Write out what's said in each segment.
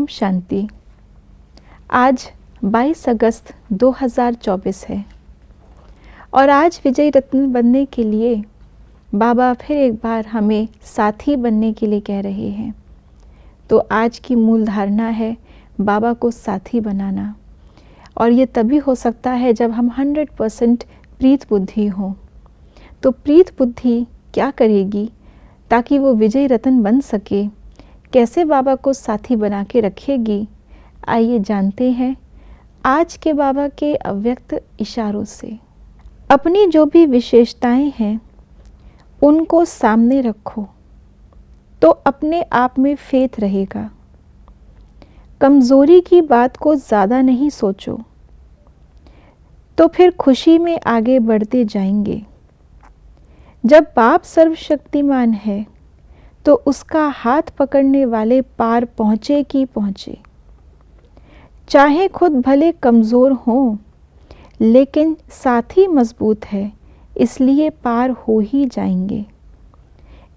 ओम शांति। आज 22 अगस्त 2024 है और आज विजय रत्न बनने के लिए बाबा फिर एक बार हमें साथी बनने के लिए कह रहे हैं। तो आज की मूल धारणा है बाबा को साथी बनाना, और ये तभी हो सकता है जब हम 100% प्रीत बुद्धि हों। तो प्रीत बुद्धि क्या करेगी ताकि वो विजय रत्न बन सके, कैसे बाबा को साथी बना के रखेगी, आइए जानते हैं आज के बाबा के अव्यक्त इशारों से। अपनी जो भी विशेषताएं हैं उनको सामने रखो तो अपने आप में फेथ रहेगा। कमज़ोरी की बात को ज़्यादा नहीं सोचो तो फिर खुशी में आगे बढ़ते जाएंगे। जब बाप सर्वशक्तिमान है तो उसका हाथ पकड़ने वाले पार पहुँचे कि पहुँचे। चाहे खुद भले कमज़ोर हों लेकिन साथी मजबूत है, इसलिए पार हो ही जाएंगे।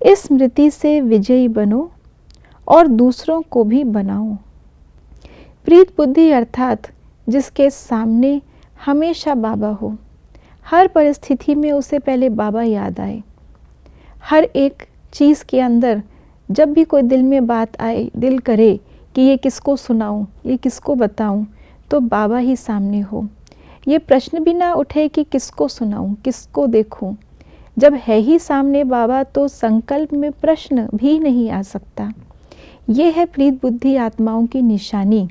इस स्मृति से विजयी बनो और दूसरों को भी बनाओ। प्रीत बुद्धि अर्थात जिसके सामने हमेशा बाबा हो, हर परिस्थिति में उसे पहले बाबा याद आए। हर एक चीज़ के अंदर जब भी कोई दिल में बात आए, दिल करे कि ये किसको सुनाऊं, ये किसको बताऊं, तो बाबा ही सामने हो। ये प्रश्न भी ना उठे कि किसको सुनाऊं, किसको देखूं। जब है ही सामने बाबा तो संकल्प में प्रश्न भी नहीं आ सकता। ये है प्रीत बुद्धि आत्माओं की निशानी।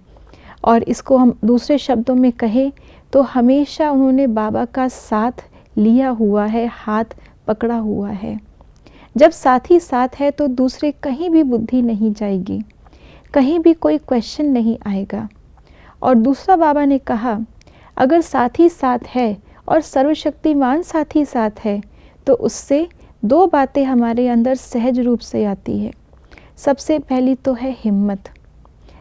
और इसको हम दूसरे शब्दों में कहें तो हमेशा उन्होंने बाबा का साथ लिया हुआ है, हाथ पकड़ा हुआ है। जब साथी साथ है तो दूसरे कहीं भी बुद्धि नहीं जाएगी, कहीं भी कोई क्वेश्चन नहीं आएगा। और दूसरा बाबा ने कहा, अगर साथी साथ है और सर्वशक्तिमान साथी साथ है तो उससे दो बातें हमारे अंदर सहज रूप से आती है। सबसे पहली तो है हिम्मत।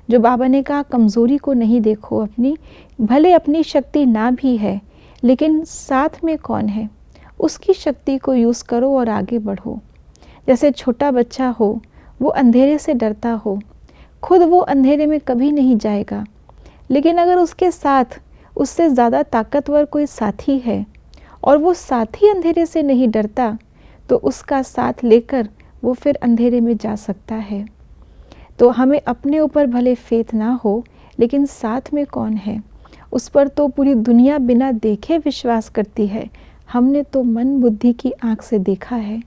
जो बाबा ने कहा कमज़ोरी को नहीं देखो अपनी, भले अपनी शक्ति ना भी है लेकिन साथ में कौन है, उसकी शक्ति को यूज़ करो और आगे बढ़ो। जैसे छोटा बच्चा हो, वो अंधेरे से डरता हो, खुद वो अंधेरे में कभी नहीं जाएगा, लेकिन अगर उसके साथ उससे ज़्यादा ताकतवर कोई साथी है और वो साथी अंधेरे से नहीं डरता तो उसका साथ लेकर वो फिर अंधेरे में जा सकता है। तो हमें अपने ऊपर भले फेथ ना हो लेकिन साथ में कौन है, उस पर तो पूरी दुनिया बिना देखे विश्वास करती है। हमने तो मन बुद्धि की आँख से देखा है,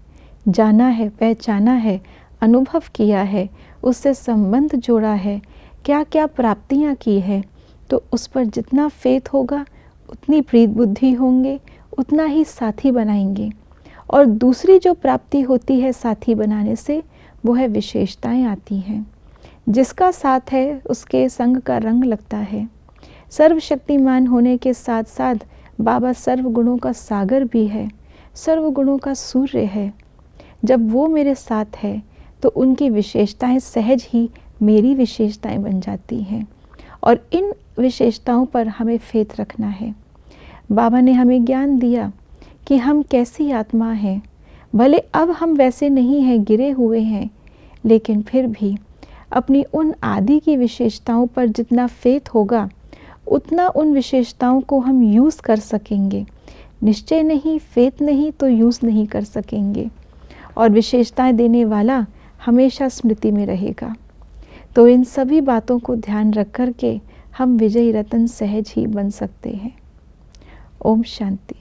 जाना है, पहचाना है, अनुभव किया है, उससे संबंध जोड़ा है, क्या क्या प्राप्तियां की है। तो उस पर जितना फेथ होगा उतनी प्रीत बुद्धि होंगे, उतना ही साथी बनाएंगे। और दूसरी जो प्राप्ति होती है साथी बनाने से, वो है विशेषताएं आती हैं। जिसका साथ है उसके संग का रंग लगता है। सर्वशक्तिमान होने के साथ साथ बाबा सर्वगुणों का सागर भी है, सर्वगुणों का सूर्य है। जब वो मेरे साथ है तो उनकी विशेषताएं सहज ही मेरी विशेषताएं बन जाती हैं, और इन विशेषताओं पर हमें फेथ रखना है। बाबा ने हमें ज्ञान दिया कि हम कैसी आत्मा हैं। भले अब हम वैसे नहीं हैं, गिरे हुए हैं, लेकिन फिर भी अपनी उन आदि की विशेषताओं पर जितना फेथ होगा उतना उन विशेषताओं को हम यूज़ कर सकेंगे। निश्चय नहीं, फेथ नहीं तो यूज़ नहीं कर सकेंगे। और विशेषताएं देने वाला हमेशा स्मृति में रहेगा। तो इन सभी बातों को ध्यान रख कर के हम विजयी रत्न सहज ही बन सकते हैं। ओम शांति।